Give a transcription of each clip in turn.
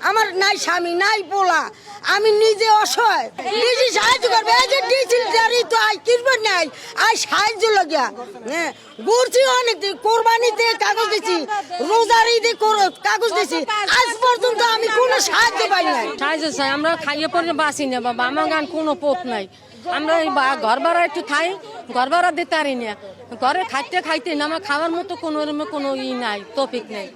আমার নাই স্বামী নাই পোলা, আমি নিজে অসহায়, নিজে সাহায্য করবে। এই যে ডিজিটারি তো আই কিনবে নাই, আই সাহায্য লাগিয়া হ্যাঁ ঘুরছি অনেক দিন, কোরবানিতে কাগজ দিছি, রোজার ঈদে কাগজ দিছি, আজ পর্যন্ত আমি কোনো সাহায্য পাই নাই। সাহায্য চাই, আমরা খাইয়ে পরে বাঁচি না বাবা, আমার গান কোনো পোক নাই। আমরা ঘর ভাড়া একটু খাই, ঘর ভাড়া দিতে পারি না, ঘরে খাইতে খাইতে না, আমার খাওয়ার মতো কোনো নাই, টপিক নেই।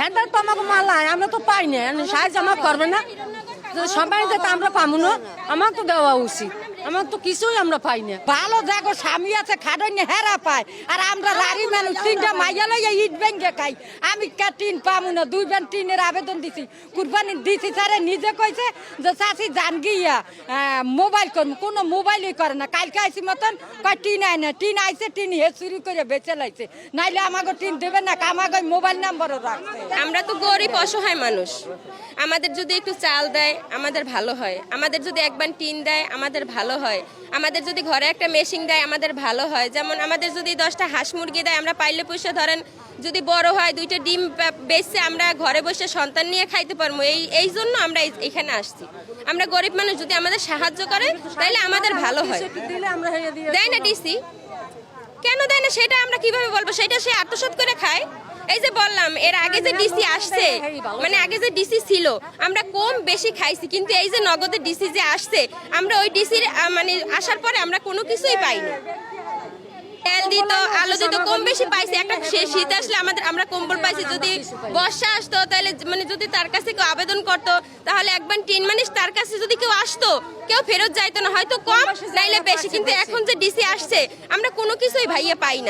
হেদার তো আমাকে মালায়, আমরা তো পাই না, সাহায্য আমার করবে না, সবাই যেতে আমরা পাবো না, আমার তো দেওয়া উচিত, আমার তো কিছুই আমরা পাই না। ভালো দেখো স্বামী আছে খাডই হেরা পায়, আর আমরা রাড়ি মানুষ 3টা মাইয়া লইয়া ইট ব্যাংকে খাই। আমি টিন পাবো না, 2 বার টিনের আবেদন দিছি, কুরবানি দিছি, স্যারে নিজে কইছে যে চাষি জান গিয়া মোবাইল করবো, কোনো মোবাইলই করে না। কালকে আইসি মতন কয় টিন আয় না, টিন আইসে টিন হে চুরি করে বেঁচে লাইছে, নাইলে আমাকে টিন দেবে না, আমাকে মোবাইল নাম্বারও রাখছে। আমরা তো গরিব অসহায় মানুষ, আমাদের যদি একটু চাল দেয় আমাদের ভালো হয়, আমাদের যদি একবার টিন দেয় আমাদের ভালো হয়, আমাদের যদি ঘরে একটা মেশিন দেয় আমাদের ভালো হয়। যেমন আমাদের যদি 10টা হাঁস মুরগি দেয়, আমরা পাইলে পয়সা ধরেন যদি বড় হয় 2টা ডিম বেচে আমরা ঘরে বসে সন্তান নিয়ে খাইতে পারবো। এই জন্য আমরা এখানে আসছি। আমরা গরিব মানুষ, যদি আমাদের সাহায্য করে তাহলে আমাদের ভালো হয়। দেয় না ডিসি, কেন দেয় না সেটা আমরা কিভাবে বলবো, সেটা সে আত্মসাৎ করে খায়। এই যে বললাম এর আগে যে ডিসি আসছে, মানে আগে যে ডিসি ছিল আমরা কম বেশি খাইছি, কিন্তু এই যে নগদের ডিসি যে আসছে, আমরা ওই ডিসির মানে আসার পরে আমরা কোনো কিছুই পাইনি। তেল দিত, আলু দিত, কম বেশি পাইছি। একটা শীত আসলে আমরা কম্বল পাইছি, যদি বর্ষা আসতো তাহলে মানে যদি তার কাছে কেউ আবেদন করতো তাহলে একবার টিন মানে তার কাছে যদি কেউ আসতো কেউ ফেরত যাইতো না, হয়তো কম নাইলে বেশি। কিন্তু এখন যে ডিসি আসছে আমরা কোনো কিছুই ভাইয়া পাই না।